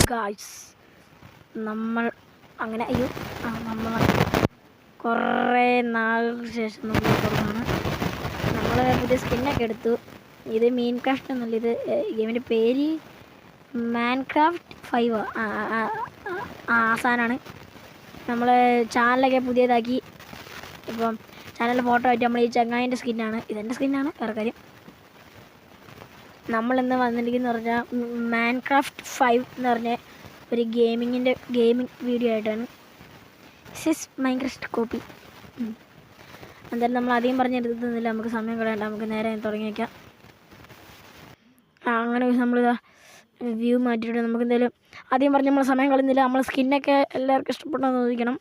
Guys നമ്മൾ അങ്ങനെ നമ്മൾ കുറേ നാളുകൾക്ക് ശേഷം നമ്മൾ തുറന്നാണ് നമ്മൾ പുതിയ സ്കിന്നൊക്കെ എടുത്തു. ഇത് മീൻ ക്രാഫ്റ്റ് എന്നല്ല, ഇത് ഗെയിമിൻ്റെ പേര് മാൻക്രാഫ്റ്റ് 5 ആ സാധനമാണ്. നമ്മൾ ചാനലൊക്കെ പുതിയതാക്കി. ഇപ്പം ചാനലിൽ ഫോട്ടോ ആയിട്ട് നമ്മൾ ഈ ചങ്ങായിൻ്റെ സ്കിന്നാണ്, ഇതെൻ്റെ സ്കിന്നാണ് വേറെ കാര്യം. നമ്മളിന്ന് വന്നിരിക്കുന്നത് പറഞ്ഞാൽ മാൻക്രാഫ്റ്റ് 5 എന്ന് പറഞ്ഞ ഒരു ഗെയിമിംഗ് വീഡിയോ ആയിട്ടാണ്. Minecraft copy. എന്തായാലും നമ്മൾ അധികം പറഞ്ഞെടുക്കുന്നില്ല, നമുക്ക് സമയം കളയണ്ട, നമുക്ക് നേരെ തുടങ്ങി വയ്ക്കാം. അങ്ങനെ നമ്മളിതാ വ്യൂ മാറ്റിയിട്ട് നമുക്ക് എന്തായാലും ആദ്യം പറഞ്ഞ് നമ്മൾ സമയം കളയുന്നില്ല. നമ്മൾ സ്കിന്നൊക്കെ എല്ലാവർക്കും ഇഷ്ടപ്പെട്ടെന്ന് ചോദിക്കണം.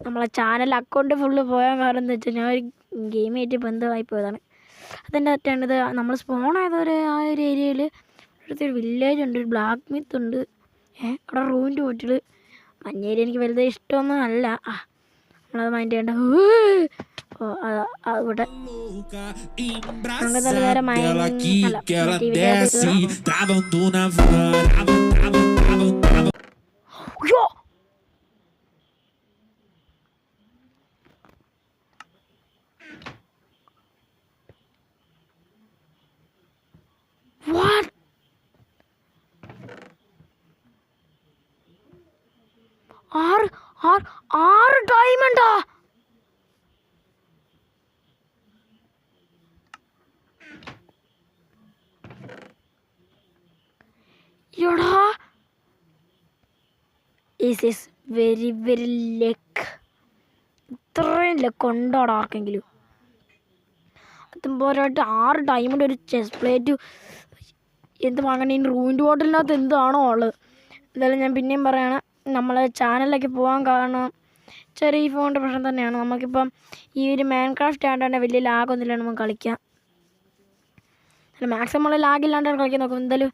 നമ്മളെ ചാനൽ അക്കൗണ്ട് ഫുള്ള് പോയാൽ കാരണം എന്താ വെച്ചാൽ ഞാൻ ഒരു ഗെയിമായിട്ട് ബന്ധമായി പോയതാണ്. അതിൻ്റെ അറ്റാണിത്. നമ്മൾ സ്പോണായത് ആ ഒരു ഏരിയയിൽ അടുത്തൊരു വില്ലേജ് ഉണ്ട്, ഒരു ബ്ലാക്ക് മിത്ത് ഉണ്ട്, അവിടെ റൂമിൻ്റെ വീട്ടിൽ. മഞ്ഞേരി എനിക്ക് വലുതായി ഇഷ്ടമൊന്നും അല്ല, നമ്മളത് മൈൻഡ് ചെയ്യേണ്ട. ഇവിടെ നമുക്ക് നല്ല നേരം ആറ് ഡയമണ്ടാ. എടാ is is very very luck. ഇത്രയും ലക്ക് ഉണ്ടോടാ ആർക്കെങ്കിലും? അതുമ്പോരായിട്ട് 6 ഡയമണ്ട്, ഒരു ചെസ്റ്റ് പ്ലേറ്റ്, എന്ത് വാങ്ങണേ? റൂമിൻ്റെ ഹോട്ടലിനകത്ത് എന്താണോ ഉള്ളത്. എന്തായാലും ഞാൻ പിന്നെയും പറയാണ്, നമ്മൾ ചാനലിലൊക്കെ പോകാൻ കാരണം ചെറിയ ഫോണിൻ്റെ പ്രശ്നം തന്നെയാണ്. നമുക്കിപ്പം ഈ ഒരു മാൻക്രാഫ്റ്റ് ആയതുകൊണ്ട് വലിയ ലാഗൊന്നുമില്ല, നമുക്ക് കളിക്കാം. അല്ല മാക്സിമം നമ്മൾ ലാഗില്ലാണ്ടാണ് കളിക്കാൻ നോക്കും. എന്തായാലും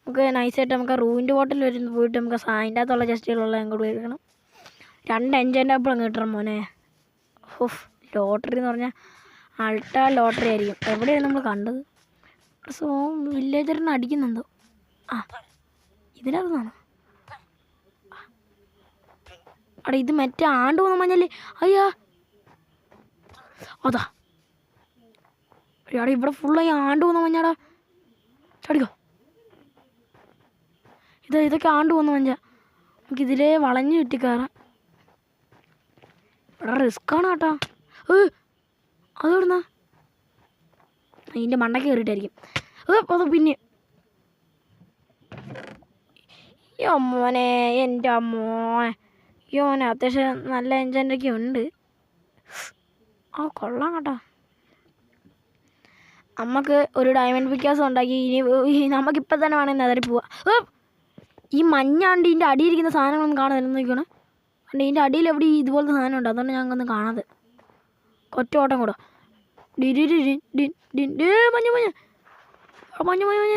നമുക്ക് നൈസായിട്ട് നമുക്ക് റൂമിൻ്റെ ഹോട്ടലിൽ വരുന്ന പോയിട്ട് നമുക്ക് അതിൻ്റെ അകത്തുള്ള ചെസ്റ്റുകളുള്ള അങ്ങോട്ട് എടുക്കണം. 2 എൻജൈൻ്റെ അപ്പോഴും കിട്ടണം മോനെ. ലോട്ടറി എന്ന് പറഞ്ഞാൽ അൾട്രാ ലോട്ടറി ആയിരിക്കും. എവിടെയാണ് നമ്മൾ കണ്ടത്? വില്ലേജറിന് അടിക്കുന്നുണ്ടോ? ഇതിനകത്താണോ? അവിടെ ഇത് മറ്റേ ആണ്ട് പോകുന്ന മഞ്ഞല്ലേ? അയ്യാ അതാ അവിടെ ഇവിടെ ഫുള്ളായി ആണ്ട് പോകുന്ന മഞ്ഞാടാ. ചടിക്കോ, ഇതൊക്കെ ആണ്ട് പോകുന്ന മഞ്ഞ. നമുക്കിതിലേ വളഞ്ഞു ചുറ്റിക്കയറാം. ഇവിടെ റിസ്ക്കാണ് കേട്ടോ. അതെവിടുന്നാ? അതിൻ്റെ മണ്ടയ്ക്ക് കയറിയിട്ടായിരിക്കും. അത് പിന്നെ മോനെ, എൻ്റെ മോനെ, മോനെ അത്യാവശ്യം നല്ല എൻജോയ്മെൻ്റൊക്കെ ഉണ്ട്. കൊള്ളാം കേട്ടോ. നമുക്ക് ഒരു ഡയമണ്ട് വിക്കാസം ഉണ്ടാക്കി ഇനി നമുക്കിപ്പം തന്നെ വേണമെങ്കിൽ നെതറി പോവാം. ഈ മഞ്ഞാണ്ട് ഇതിൻ്റെ അടിയിരിക്കുന്ന സാധനങ്ങളൊന്നും കാണാതില്ല നോക്കണം. അതുകൊണ്ട് ഇതിൻ്റെ അടിയിൽ എവിടെ ഇതുപോലത്തെ സാധനം ഉണ്ട്, അതുകൊണ്ട് ഞങ്ങൾക്കൊന്നും കാണാതെ ഒറ്റ ഓട്ടം കൂടെ. മഞ്ഞ മഞ്ഞ മഞ്ഞ മഞ്ഞ മഞ്ഞ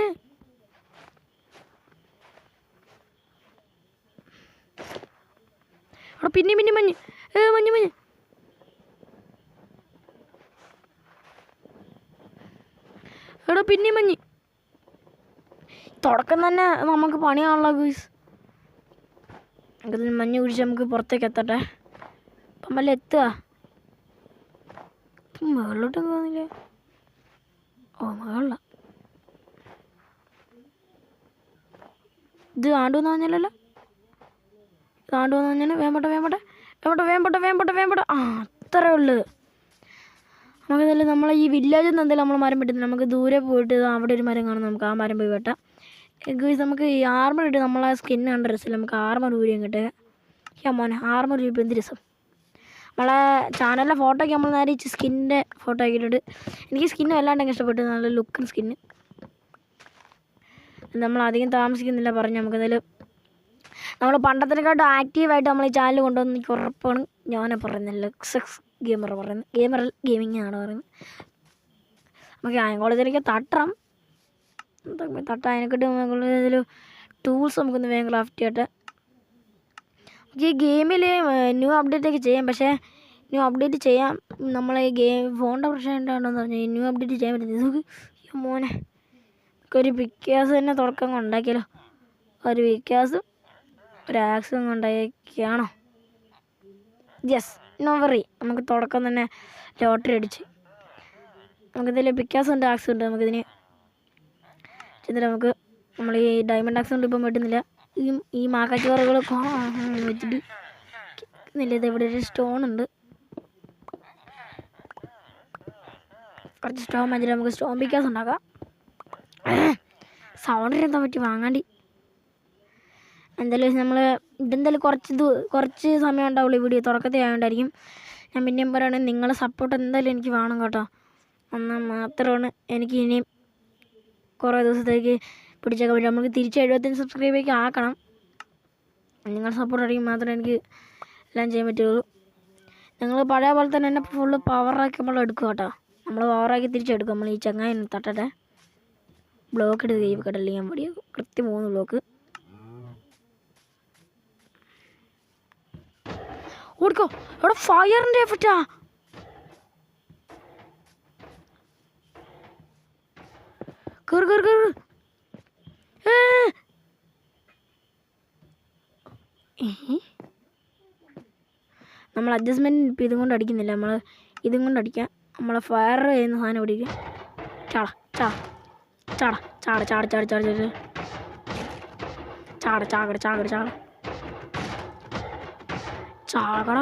അവിടെ പിന്നെ മഞ്ഞ് മഞ്ഞ് മഞ്ഞ്. എടാ പിന്നെ മഞ്ഞ്. തുടക്കം തന്നെ നമുക്ക് പണിയാണല്ലോ ഗൂസ്. നമുക്കതിന് മഞ്ഞ് കുടിച്ച് നമുക്ക് പുറത്തേക്ക് എത്തട്ടെ. അപ്പം വല്ല എത്തുക മുകളിലോട്ട് പോകുന്നില്ല. മുകളില ഇത് ആണ്ടുവെന്ന് പറഞ്ഞല്ലോ. ഇത് ആണ്ടുവെന്ന് പറഞ്ഞാൽ വേമ്പട്ടെ. അത്രേ ഉള്ളു. നമുക്കെന്തായാലും നമ്മളെ ഈ വില്ലേജിൽ നിന്ന് എന്തായാലും നമ്മൾ മരം വെട്ടുന്നില്ല. നമുക്ക് ദൂരെ പോയിട്ട് അവിടെ ഒരു മരം കാണും, നമുക്ക് ആ മരം പോയി വെട്ടാം. നമുക്ക് ഈ ആർമർ ഇട്ട് നമ്മളെ സ്കിന്ന് കണ്ട രസമില്ല, നമുക്ക് ആർമർ ഊരിയും കിട്ടുക. മോനെ ആർമർ ഇപ്പം എന്ത് രസം. നമ്മളെ ചാനലിലെ ഫോട്ടോയ്ക്ക് നമ്മൾ നേരെ സ്കിന്നിൻ്റെ ഫോട്ടോ ആക്കിയിട്ടുണ്ട്. എനിക്ക് സ്കിന്ന് വല്ലാണ്ടെങ്കിൽ ഇഷ്ടപ്പെട്ടു, നല്ല ലുക്കും സ്കിന്ന്. നമ്മൾ അധികം താമസിക്കുന്നില്ല പറഞ്ഞു. നമുക്കെന്തായാലും നമ്മൾ പണ്ടത്തിനെക്കാട്ടും ആക്റ്റീവായിട്ട് നമ്മൾ ഈ ചാനൽ കൊണ്ടുവന്ന് എനിക്ക് ഉറപ്പാണ്. ഞാനെ പറയുന്നത് ലക്സസ് ഗെയിമർ പറയുന്നത്, ഗെയിമിംഗ് ആണ് പറയുന്നത്. നമുക്ക് കോളേജിലേക്ക് തട്ടാം, അതിനെക്കാട്ടും ഇതിൽ ടൂൾസ് നമുക്കൊന്ന് വേഗം ക്രാഫ്റ്റ് ചെയ്യട്ടെ. നമുക്ക് ഈ ഗെയിമിൽ ന്യൂ അപ്ഡേറ്റൊക്കെ ചെയ്യാം, പക്ഷേ ന്യൂ അപ്ഡേറ്റ് ചെയ്യാം നമ്മളെ ഈ ഫോണിൻ്റെ പ്രശ്നം എന്താണെന്ന് പറഞ്ഞാൽ ന്യൂ അപ്ഡേറ്റ് ചെയ്യാൻ പറ്റുന്നത്. മോനെ ഒരു പിക്കാസ് തന്നെ തുടക്കം ഉണ്ടാക്കിയാലോ. ഒരു പിക്കാസും ഒരു ആക്സും ഉണ്ടാക്കിയാണോ? Yes, no worry. നമുക്ക് തുടക്കം തന്നെ ലോട്ടറി അടിച്ച് നമുക്കിതിൽ പിക്കാസ് ഉണ്ട്, ആക്സ് ഉണ്ട്. നമുക്കിതിന് ചെന്നിട്ട് നമുക്ക് നമ്മൾ ഈ ഡയമണ്ട് ആക്സ് കൊണ്ട് ഇപ്പം വെട്ടുന്നില്ല. ഈ മാക്കാച്ചോറുകൾ വെച്ചിട്ട് ഇത് ഇവിടെ ഒരു സ്റ്റോൺ ഉണ്ട്. കുറച്ച് സ്റ്റോൺ വെച്ചിട്ട് നമുക്ക് സ്റ്റോൺ പിക്കാസ് ഉണ്ടാക്കാം. സൗണ്ടിന് എന്താ പറ്റി വാങ്ങാണ്ടി. എന്തായാലും നമ്മൾ ഇതെന്തായാലും കുറച്ച് സമയം ഉണ്ടാവുള്ളൂ. വീഡിയോ തുടക്കത്തിൽ ആയതുകൊണ്ടായിരിക്കും. ഞാൻ പിന്നെയും പറയുകയാണെങ്കിൽ നിങ്ങളെ സപ്പോർട്ട് എന്തായാലും എനിക്ക് വേണം കേട്ടോ. എന്നാൽ മാത്രമാണ് എനിക്ക് ഇനിയും കുറേ ദിവസത്തേക്ക് പിടിച്ചേക്കാൻ പറ്റും. നമുക്ക് തിരിച്ച് 75 സബ്സ്ക്രൈബേക്ക് ആക്കണം. നിങ്ങളുടെ സപ്പോർട്ട് ആയിരിക്കും മാത്രമേ എനിക്ക് എല്ലാം ചെയ്യാൻ പറ്റുള്ളൂ. നിങ്ങൾ പഴയ പോലെ തന്നെ എന്നെ ഫുള്ള് പവറാക്കി നമ്മൾ എടുക്കും കേട്ടോ. നമ്മൾ പവറാക്കി തിരിച്ചെടുക്കും. നമ്മൾ ഈ ചങ്ങായി തട്ടട്ടെ. ബ്ലോക്ക് എടുത്ത് കൈ വെക്കട്ടല്ലേ ഞാൻ പടിയാക്കും. കൃത്യം 3 ബ്ലോക്ക് ഓടിക്കോ. ഇവിടെ ഫയറിൻ്റെ എഫക്റ്റാ. കയറ്. നമ്മൾ അഡ്ജസ്റ്റ്മെൻറ്റ് ഇപ്പം ഇതും കൊണ്ട് അടിക്കുന്നില്ല. നമ്മൾ ഇതും കൊണ്ട് അടിക്കാം. നമ്മളെ ഫയർ ചെയ്യുന്ന സാധനം പിടിക്കുക. ചാകട.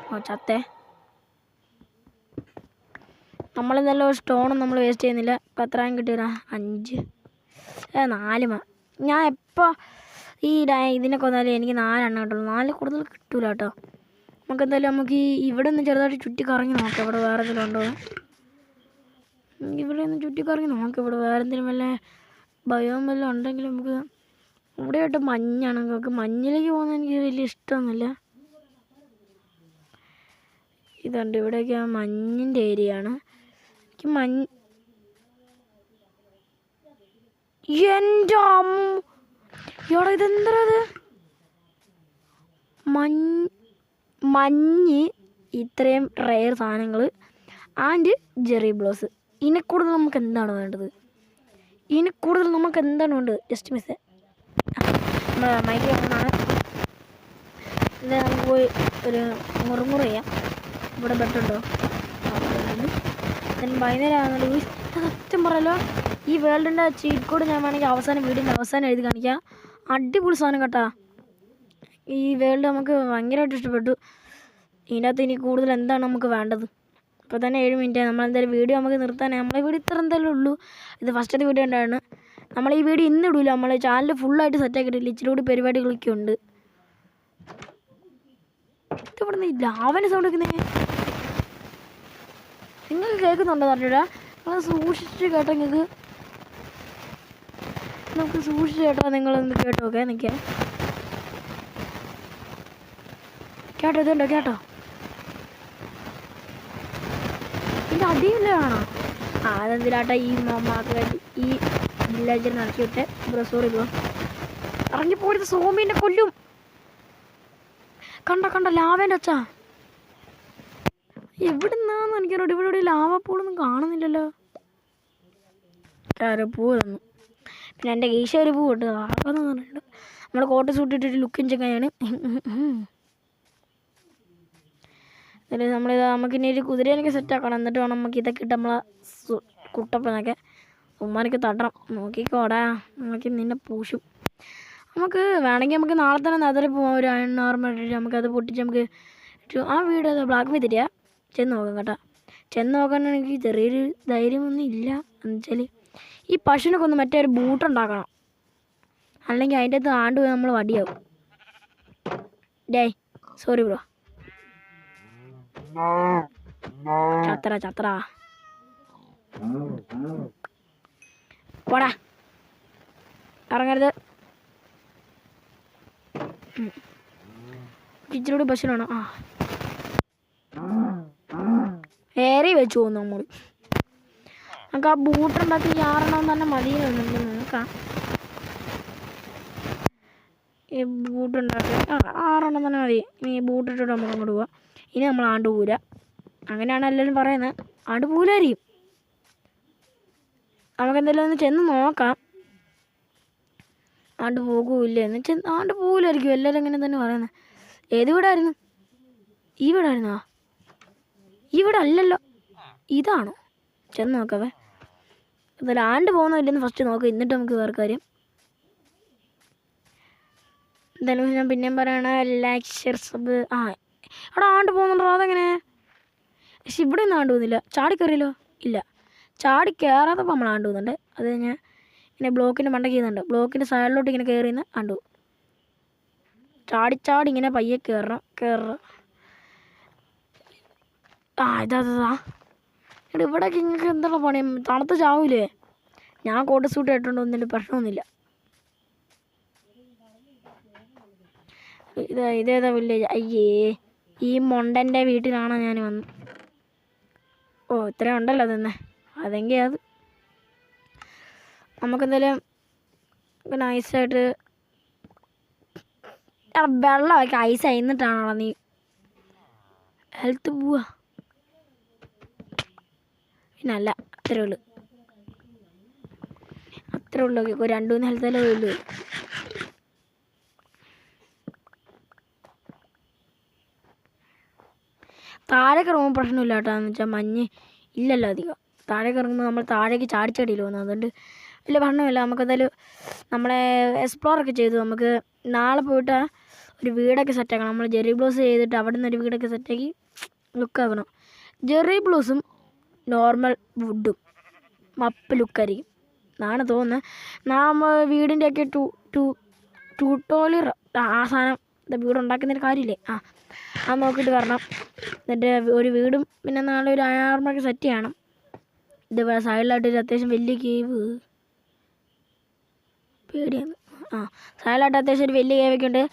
ഓ ചത്തേ. നമ്മളെന്തെല്ലാം സ്റ്റോണും നമ്മൾ വേസ്റ്റ് ചെയ്യുന്നില്ല. ഇപ്പം എത്രയും കിട്ടിയതാ? 5 4. ഞാൻ എപ്പോൾ ഈ ഇതിനെ കൊന്നാലും എനിക്ക് 4 എണ്ണം കിട്ടുള്ളൂ. 4 കൂടുതൽ കിട്ടൂല കേട്ടോ. നമുക്കെന്തായാലും നമുക്ക് ഇവിടെ നിന്ന് ചെറുതായിട്ട് ചുറ്റി കറങ്ങി നോക്കാം. ഇവിടെ വേറെ എന്തെങ്കിലും ഉണ്ടോ? ഇവിടെ ഒന്ന് ചുറ്റി കറങ്ങി നോക്കാം. ഇവിടെ വേറെ എന്തെങ്കിലും വല്ല ഭയവും വല്ലതും ഉണ്ടെങ്കിൽ നമുക്ക്. ഇവിടെയായിട്ട് മഞ്ഞാണ്. നമുക്ക് മഞ്ഞിലേക്ക് പോകുന്നത് എനിക്ക് വലിയ ഇഷ്ടമൊന്നുമില്ല. ഇതുണ്ട് ഇവിടെയൊക്കെ മഞ്ഞിൻ്റെ ഏരിയ ആണ്. എനിക്ക് എൻ്റെ ഇവിടെ ഇതെന്തത് മഞ്ഞ് ഇത്രയും റെയർ സാധനങ്ങൾ ആൻഡ് ജെറി ബ്ലോസ്. ഇതിനെ കൂടുതൽ നമുക്ക് എന്താണ് വേണ്ടത്? വേണ്ടത്? ജസ്റ്റ് മിസ് മൈക്ക് ഒന്നാണ്. ഇത് നമുക്ക് പോയി ഒരു മുറുമുറ ചെയ്യാം. ഇവിടെ ബെഡുണ്ടോ? വൈകുന്നേരം ആകുന്നുള്ളൂ. സത്യം പറയല്ലോ, ഈ വേൾഡിൻ്റെ ചീറ്റ് കോഡ് ഞാൻ വേണമെങ്കിൽ വീടിൻ്റെ അവസാനം എഴുതി കാണിക്കാം. അടിപൊളി സാധനം കേട്ടാ. ഈ വേൾഡ് നമുക്ക് ഭയങ്കരമായിട്ട് ഇഷ്ടപ്പെട്ടു. ഇതിനകത്ത് ഇനി കൂടുതൽ എന്താണ് നമുക്ക് വേണ്ടത്? ഇപ്പോൾ തന്നെ 7 മിനിറ്റ്. നമ്മളെന്തായാലും വീഡിയോ നമുക്ക് നിർത്താൻ. നമ്മളെ വീഡിയോ ഇത്ര എന്തായാലും ഉള്ളൂ. ഇത് ഫസ്റ്റത്തെ വീഡിയോ ഉണ്ടായിരുന്നു. നമ്മൾ ഈ വീഡിയോ ഇന്ന് ഇടില്ല. നമ്മൾ ചാനൽ ഫുള്ളായിട്ട് സെറ്റാക്കിയിട്ടില്ല. ഇച്ചിരി കൂടി പരിപാടികളൊക്കെ ഉണ്ട്. ഇവിടെ നിന്ന് ലാവൻ്റെ സൗണ്ട് വെക്കുന്നേ നിങ്ങൾക്ക് കേൾക്കുന്നുണ്ടോ? പറഞ്ഞിടാ. നിങ്ങൾ സൂക്ഷിച്ച് കേട്ടോ. നമുക്ക് സൂക്ഷിച്ച് കേട്ടോ. നിങ്ങളൊന്ന് കേട്ടോക്കെ. നിൽക്കേ കേട്ടോ. ഇതുണ്ടോ? കേട്ടോ. ഇതിൻ്റെ അടിയിലാണോ? അതെന്തിലാട്ടാ ഈ ഈ വില്ലേജിൽ നടത്തി വിട്ടെ. Sorry bro. ഇറങ്ങിപ്പോയത് സോമീനെ കൊല്ലും. കണ്ട ലാവേൻ്റെ ഒച്ച. എവിടുന്നാന്ന് എനിക്കറിയാം. ഇവിടെ ലാവപ്പൂളൊന്നും കാണുന്നില്ലല്ലോ. പൂ തന്നു. പിന്നെ എൻ്റെ ഈശ ഒരു പൂ ഇട്ട് ആകാന്ന് പറഞ്ഞിട്ടുണ്ട്. നമ്മൾ കോട്ട സൂട്ടിട്ടിട്ട് ലുക്കും ചെക്കായാണ്. നമുക്കിനി ഒരു കുതിരേനൊക്കെ സെറ്റാക്കണം. എന്നിട്ട് വേണം നമുക്ക് ഇതൊക്കെ ഇട്ട് നമ്മളെ കുട്ടപ്പനൊക്കെ ഉമ്മാനൊക്കെ തട്ടണം. നോക്കിക്കോടാ, നമുക്ക് നിന്നെ പൂശും. നമുക്ക് വേണമെങ്കിൽ നമുക്ക് നാളെ തന്നെ നദറിൽ പോകാം. ഒരു അയൺ ആർമർ ഇട്ടിട്ട് നമുക്കത് പൊട്ടിച്ച് നമുക്ക് ആ വീട് ബ്ലാക്ക് മെയ്തിരിയാ ചെന്ന് നോക്കാം കേട്ടോ. ചെന്ന് നോക്കാനാണെങ്കിൽ ചെറിയൊരു ധൈര്യമൊന്നും ഇല്ല. എന്നുവെച്ചാൽ ഈ പശുവിനൊക്കെ ഒന്ന് മറ്റേ ഒരു ബൂട്ടുണ്ടാക്കണം. അല്ലെങ്കിൽ അതിൻ്റെ അകത്ത് പോയി നമ്മൾ വടിയാവും. Sorry bro. ചത്ര പോടാ, ഇറങ്ങരുത്. ഇച്ചിരി ബസ്സിലാണോ? ഏറെ വെച്ച് പോകുന്നു നമ്മൾ. നമുക്ക് ആ ബൂട്ടുണ്ടാക്കി 6 തന്നെ മതിയെന്നുണ്ട്. നോക്കാം. ഈ ബൂട്ടുണ്ടാക്കി 6 തന്നെ മതി. ഇനി ബൂട്ടിട്ടിട്ട് നമുക്ക് അങ്ങോട്ട് പോവാം. ഇനി നമ്മൾ ആണ്ട് പൂര. അങ്ങനെയാണ് എല്ലാവരും പറയുന്നത്. ആണ്ട് പൂരായിരിക്കും. നമുക്കെന്തെങ്കിലും ഒന്ന് ചെന്ന് നോക്കാം. ആണ്ട് പോകൂല്ലേ എന്ന് ആണ്ട് പോകില്ലായിരിക്കും, എല്ലാവരും അങ്ങനെ തന്നെ പറയുന്നത്. ഏത് വീടായിരുന്നു? ഈ വീടായിരുന്നോ? ഈ വീടല്ലല്ലോ, ഇതാണോ? ചെന്ന് നോക്കാവേ. എന്തായാലും ആണ്ട് പോകുന്നില്ലെന്ന് ഫസ്റ്റ് നോക്കാം, എന്നിട്ട് നമുക്ക് വേറെ കാര്യം. എന്തായാലും ഞാൻ പിന്നെയും പറയണ ലൈക്ക് ഷെയർ സബ്. അവിടെ ആണ്ട് പോകുന്നുണ്ടോ? അതെങ്ങനെ? പക്ഷെ ഇവിടെ ഒന്നും ആണ്ട് പോകുന്നില്ല. ചാടി കയറിയല്ലോ? ഇല്ല, ചാടി കയറാത്തപ്പോൾ നമ്മൾ ആണ്ട് പോകുന്നുണ്ട്. അത് ഞാൻ ഇങ്ങനെ ബ്ലോക്കിൻ്റെ മണ്ടയ്ക്ക് ചെയ്യുന്നുണ്ട്. ബ്ലോക്കിൻ്റെ സൈഡിലോട്ട് ഇങ്ങനെ കയറി നിന്ന് ആണ്ട് പോകും. ചാടി ഇങ്ങനെ പയ്യെ കയറണം. ഇതാ എടാ, ഇവിടെയൊക്കെ നിങ്ങൾക്ക് എന്താണ് പണി? തണുത്ത് ചാവൂലേ? ഞാൻ കോട്ട് സൂട്ട് ഇട്ടുകൊണ്ട് വന്നിട്ട് പ്രശ്നമൊന്നുമില്ല. ഇതേതാ വില്ലേജ്? അയ്യേ, ഈ മൊണ്ടൻ്റെ വീട്ടിലാണോ ഞാൻ വന്നത്? ഇത്രയും ഉണ്ടല്ലോ തന്നെ. അതെങ്കിൽ അത് നമുക്കെന്തായാലും നൈസായിട്ട് വെള്ളമൊക്കെ ഐസ് അയിന്നിട്ടാണോ നീ ഹെൽത്ത് പോവാ? പിന്നല്ല, അത്രേ ഉള്ളൂ. ഒരു 2-3 ഹെൽത്തല്ലേ ഉള്ളൂ. താഴേക്ക് ഇറങ്ങുമ്പോൾ പ്രശ്നമില്ല കേട്ടോ. എന്ന് വെച്ചാൽ മഞ്ഞ് ഇല്ലല്ലോ അധികം. താഴേക്ക് ഇറങ്ങുമ്പോൾ നമ്മൾ താഴേക്ക് ചാടിച്ചടിയിൽ പോകുന്നത്, അതുകൊണ്ട് വലിയ പ്രശ്നമില്ല. നമുക്കെന്തായാലും നമ്മളെ എക്സ്പ്ലോറൊക്കെ ചെയ്തു. നമുക്ക് നാളെ പോയിട്ട് ഒരു വീടൊക്കെ സെറ്റാക്കണം. നമ്മൾ ജെറി ബ്ലോസ് ചെയ്തിട്ട് അവിടെ നിന്ന് ഒരു വീടൊക്കെ സെറ്റാക്കി ലുക്കാക്കണം. ജെറി ബ്ലോസും നോർമൽ വുഡും മപ്പ് ലുക്കായിരിക്കും എന്നാണ് തോന്നുന്നത്. നമ്മൾ വീടിൻ്റെയൊക്കെ ട്യൂട്ടോറിയൽ ആ സാധനം വീടുണ്ടാക്കുന്നൊരു കാര്യമില്ലേ, അത് നോക്കിയിട്ട് വരണം. എന്നിട്ട് ഒരു വീടും പിന്നെ നാളെ ഒരു ആർമൊക്കെ സെറ്റ് ചെയ്യണം. ഇതേപോലെ സൈഡിലായിട്ട് ഒരു അത്യാവശ്യം വലിയ കേവ്, പേടിയാണ്. സൈഡിലായിട്ട് അത്യാവശ്യം ഒരു വലിയ കേവൊക്കെ ഉണ്ട്.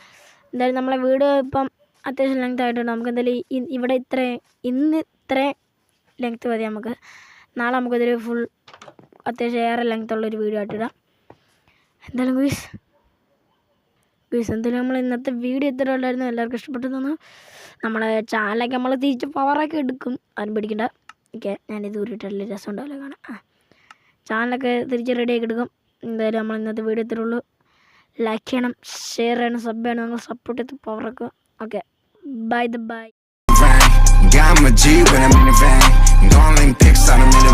എന്തായാലും നമ്മളെ വീട് ഇപ്പം അത്യാവശ്യം ലെങ്ത് ആയിട്ടുണ്ട്. നമുക്ക് എന്തായാലും ഇവിടെ ഇത്രയും ലെങ്ത്ത് മതി നമുക്ക്. നാളെ നമുക്കിതൊരു ഫുൾ അത്യാവശ്യം ഏറെ ലെങ്ത്തുള്ളൊരു വീഡിയോ ആയിട്ടിടാം. എന്തായാലും ഗുയ്സ് എന്തായാലും നമ്മൾ ഇന്നത്തെ വീഡിയോ ഇത്ര ഉള്ളായിരുന്നു. എല്ലാവർക്കും ഇഷ്ടപ്പെട്ടു തോന്നുന്നു. നമ്മളെ ചാനലൊക്കെ നമ്മൾ തിരിച്ച് പവറൊക്കെ എടുക്കും, ആരും പിടിക്കണ്ട. ഓക്കെ, ഞാനിത് ഊരിയിട്ടല്ലേ, രസം ഉണ്ടാവില്ല കാണാം. ചാനലൊക്കെ തിരിച്ച് റെഡിയാക്കി എടുക്കും. എന്തായാലും നമ്മൾ ഇന്നത്തെ വീഡിയോ ഇത്രേ ഉള്ളൂ. ലൈക്ക് ചെയ്യണം, ഷെയർ ചെയ്യണം, സബ് ചെയ്യണം, നിങ്ങൾ സപ്പോർട്ട് ചെയ്ത് പവറൊക്കെ. Okay, bye. Got my G when I'm in the van. Gone link pics on a minute.